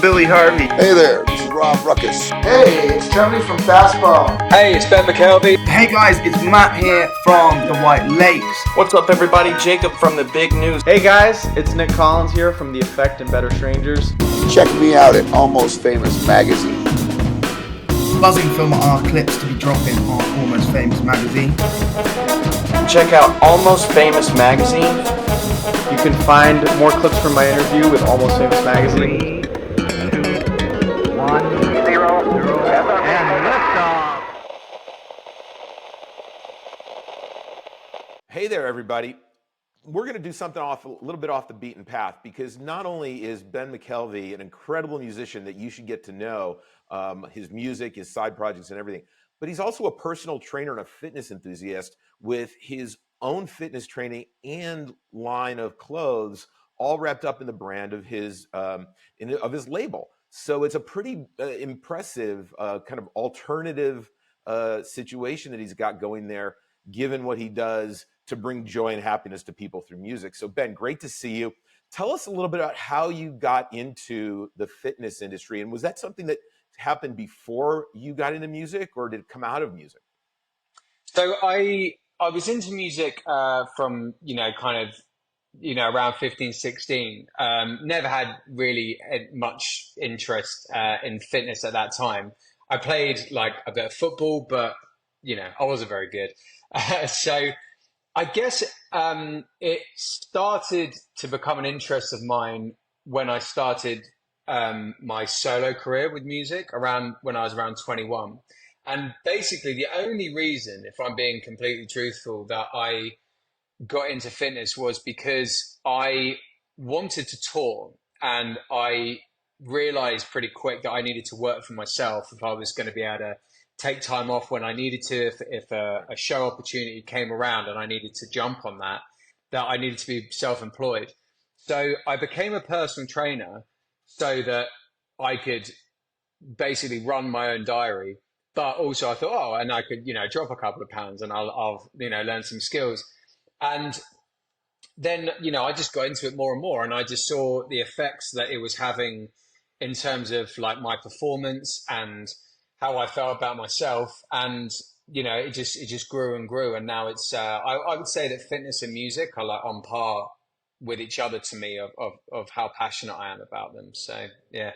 Billy Harvey. Hey there, this is Rob Ruckus. Hey, it's Tony from Fastball. Hey, it's Ben McKelvey. Hey guys, it's Matt here from the White Lakes. What's up everybody, Jacob from The Big News. Hey guys, it's Nick Collins here from The Effect and Better Strangers. Check me out at Almost Famous Magazine. Buzzing from our clips to be dropping on Almost Famous Magazine. Check out Almost Famous Magazine. You can find more clips from my interview with Almost Famous Magazine. 3, 2, 1, 0, and liftoff. Hey there, everybody. We're going to do something a little bit off the beaten path, because not only is Ben McKelvey an incredible musician that you should get to know, his music, his side projects and everything, but he's also a personal trainer and a fitness enthusiast with his own fitness training and line of clothes, all wrapped up in the brand of his label. So it's a pretty impressive kind of alternative situation that he's got going there, given what he does to bring joy and happiness to people through music. So Ben, great to see you. Tell us a little bit about how you got into the fitness industry, and was that something that happened before you got into music, or did it come out of music? So I was into music from, around 15, 16. Never had really much interest in fitness at that time. I played like a bit of football, but, I wasn't very good. So I guess it started to become an interest of mine when I started my solo career with music around when I was around 21. And basically the only reason, if I'm being completely truthful, that I got into fitness was because I wanted to tour, and I realized pretty quick that I needed to work for myself if I was going to be able to take time off when I needed to, if a show opportunity came around and I needed to jump on that I needed to be self-employed. So I became a personal trainer so that I could basically run my own diary, but also I thought, and I could, drop a couple of pounds and I'll learn some skills. And then, I just got into it more and more, and I just saw the effects that it was having in terms of like my performance and how I felt about myself. And, it just grew and grew. And now it's, I would say that fitness and music are like on par with each other to me of how passionate I am about them. So, yeah.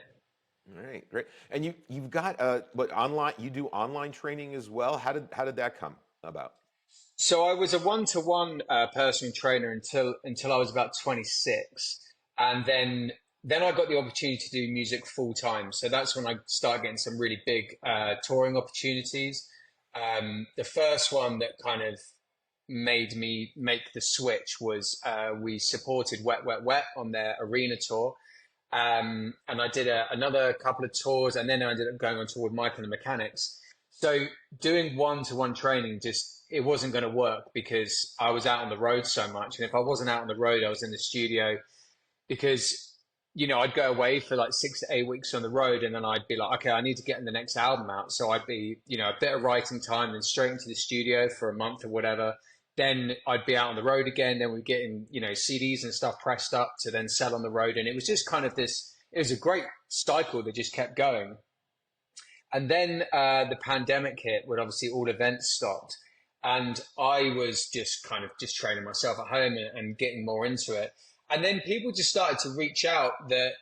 All right, great. And you've got online? You do online training as well. How did that come about? So I was a one-to-one personal trainer until I was about 26, and then I got the opportunity to do music full time. So that's when I started getting some really big touring opportunities. The first one that kind of made me make the switch was we supported Wet Wet Wet on their arena tour. And I did another couple of tours, and then I ended up going on tour with Michael and the Mechanics. So doing one-to-one training, it wasn't going to work because I was out on the road so much. And if I wasn't out on the road, I was in the studio because, I'd go away for like 6 to 8 weeks on the road, and then I'd be like, okay, I need to get the next album out. So I'd be, a bit of writing time, then straight into the studio for a month or whatever. Then I'd be out on the road again. Then we'd get in, CDs and stuff pressed up to then sell on the road. And it was just kind of it was a great cycle that just kept going. And then the pandemic hit, when obviously all events stopped. And I was just kind of just training myself at home and getting more into it. And then people just started to reach out that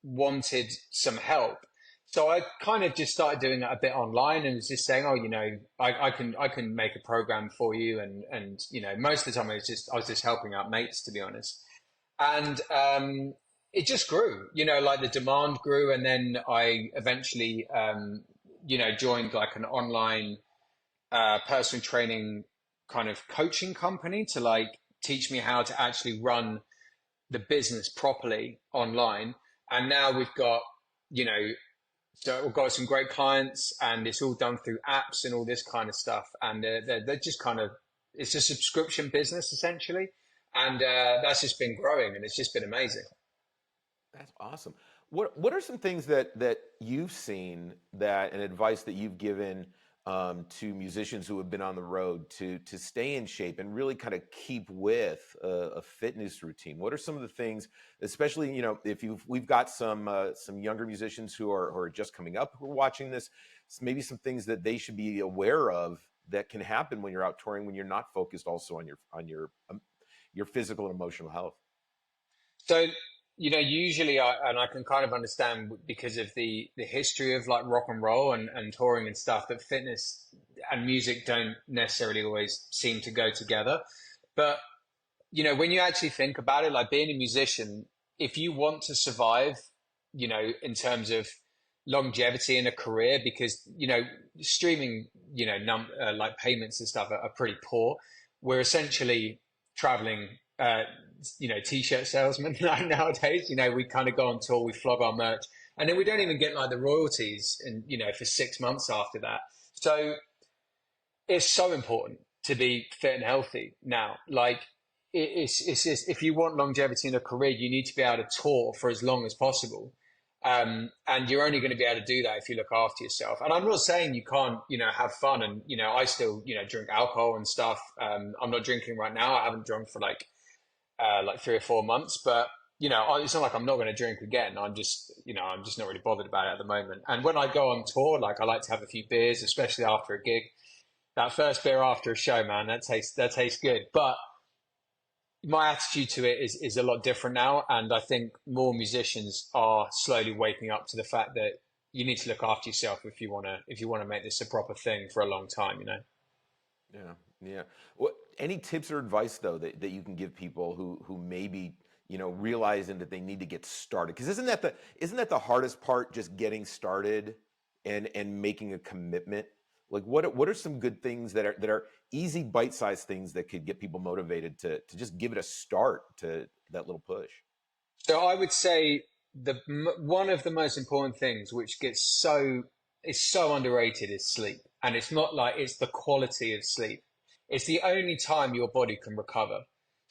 wanted some help. So I kind of just started doing that a bit online and was just saying, I can make a program for you. And most of the time I was just helping out mates, to be honest. And it just grew, like the demand grew. And then I eventually, joined like an online personal training kind of coaching company to like teach me how to actually run the business properly online. And now we've got, so we've got some great clients, and it's all done through apps and all this kind of stuff. And they're just kind of, it's a subscription business essentially. And that's just been growing, and it's just been amazing. That's awesome. What are some things that you've seen and advice that you've given to musicians who have been on the road to stay in shape and really kind of keep with a fitness routine? What are some of the things, especially, you know, if we've got some younger musicians who are just coming up who are watching this, maybe some things that they should be aware of that can happen when you're out touring, when you're not focused also on your physical and emotional health. So, you know, usually I can kind of understand because of the history of like rock and roll and touring and stuff, that fitness and music don't necessarily always seem to go together. But, you know, when you actually think about it, like being a musician, if you want to survive, you know, in terms of longevity in a career, because, you know, streaming, you know, like payments and stuff are pretty poor. We're essentially traveling, you know, t-shirt salesmen nowadays. You know, we kind of go on tour, we flog our merch, and then we don't even get like the royalties, and you know, for 6 months after that. So it's so important to be fit and healthy now. Like it's just, if you want longevity in a career, you need to be able to tour for as long as possible. And you're only going to be able to do that if you look after yourself. And I'm not saying you can't, you know, have fun. And, you know, I still, you know, drink alcohol and stuff. I'm not drinking right now. I haven't drunk for like 3 or 4 months, but you know, it's not like I'm not going to drink again. I'm just, you know, I'm just not really bothered about it at the moment. And when I go on tour, like I like to have a few beers, especially after a gig. That first beer after a show, man, that tastes good. But my attitude to it is a lot different now, and I think more musicians are slowly waking up to the fact that you need to look after yourself if you want to make this a proper thing for a long time, you know. Yeah. What, any tips or advice though that you can give people who maybe, you know, realizing that they need to get started? Because isn't that the hardest part, just getting started and making a commitment? Like what are some good things that are easy bite-sized things that could get people motivated to just give it a start, to that little push? So I would say one of the most important things, which is so underrated, is sleep. And it's not like it's the quality of sleep. It's the only time your body can recover.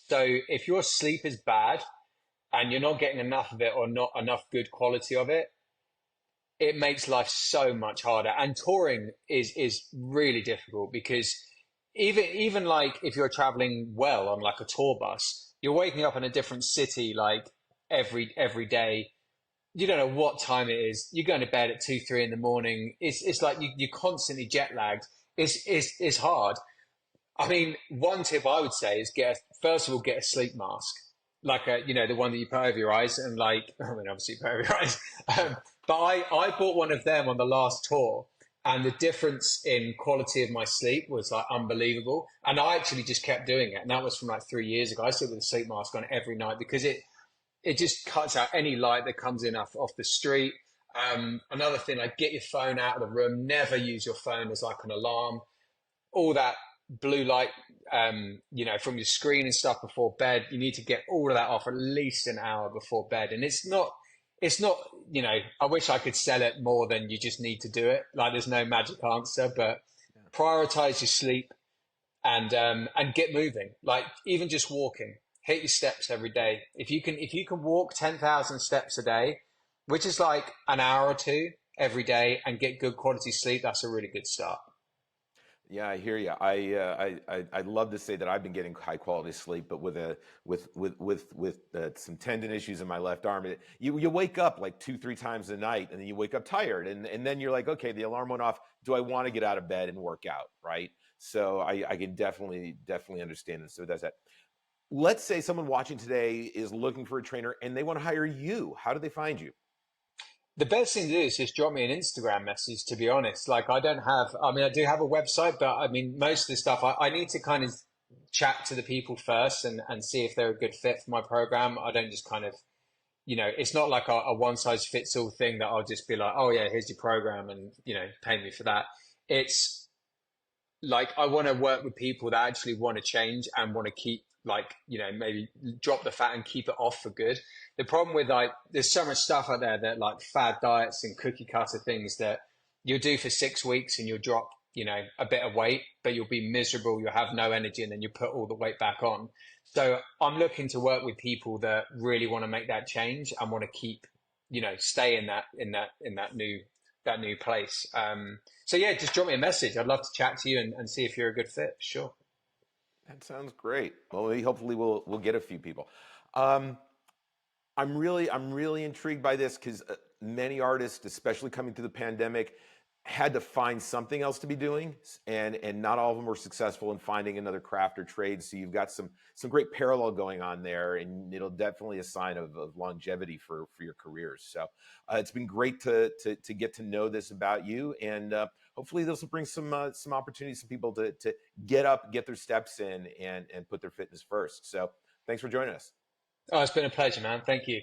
So if your sleep is bad and you're not getting enough of it, or not enough good quality of it, it makes life so much harder. And touring is really difficult, because even like if you're traveling well on like a tour bus, you're waking up in a different city like every day. You don't know what time it is. You're going to bed at 2, 3 in the morning. It's like you're constantly jet lagged. It's hard. I mean, one tip I would say is first of all, get a sleep mask, like you know, the one that you put over your eyes, and like, I mean, obviously you put over your eyes. But I bought one of them on the last tour, and the difference in quality of my sleep was like unbelievable. And I actually just kept doing it, and that was from like 3 years ago. I sleep with a sleep mask on every night, because it just cuts out any light that comes in off the street. Another thing, like, get your phone out of the room. Never use your phone as like an alarm. All that blue light, you know, from your screen and stuff before bed, you need to get all of that off at least an hour before bed. And it's not, you know, I wish I could sell it more than you just need to do it. Like, there's no magic answer, but prioritize your sleep and get moving. Like, even just walking, hit your steps every day. If you can walk 10,000 steps a day, which is like an hour or two every day, and get good quality sleep, that's a really good start. Yeah, I hear you. I'd love to say that I've been getting high quality sleep, but with some tendon issues in my left arm, you wake up like 2, 3 times a night, and then you wake up tired, and then you're like, okay, the alarm went off. Do I want to get out of bed and work out? Right. So I can definitely understand this. So that's that. Let's say someone watching today is looking for a trainer and they want to hire you. How do they find you? The best thing to do is just drop me an Instagram message, to be honest. Like, I do have a website, but I mean, most of the stuff, I need to kind of chat to the people first and see if they're a good fit for my program. I don't just kind of, you know, it's not like a one size fits all thing that I'll just be like, oh yeah, here's your program, and, you know, pay me for that. It's like, I want to work with people that actually want to change and want to keep, like, you know, maybe drop the fat and keep it off for good. The problem with, like, there's so much stuff out there that, like, fad diets and cookie cutter things that you'll do for 6 weeks and you'll drop, you know, a bit of weight, but you'll be miserable. You'll have no energy, and then you put all the weight back on. So I'm looking to work with people that really want to make that change and want to keep, you know, stay in that that new place. So yeah, just drop me a message. I'd love to chat to you and see if you're a good fit. Sure. That sounds great. Well, hopefully we'll get a few people. Um, I'm really intrigued by this because many artists, especially coming through the pandemic, had to find something else to be doing, and not all of them were successful in finding another craft or trade. So you've got some great parallel going on there, and it'll definitely a sign of longevity for your careers. So it's been great to get to know this about you, and hopefully this will bring some opportunities for people to get up, get their steps in, and put their fitness first. So thanks for joining us. Oh, it's been a pleasure, man. Thank you.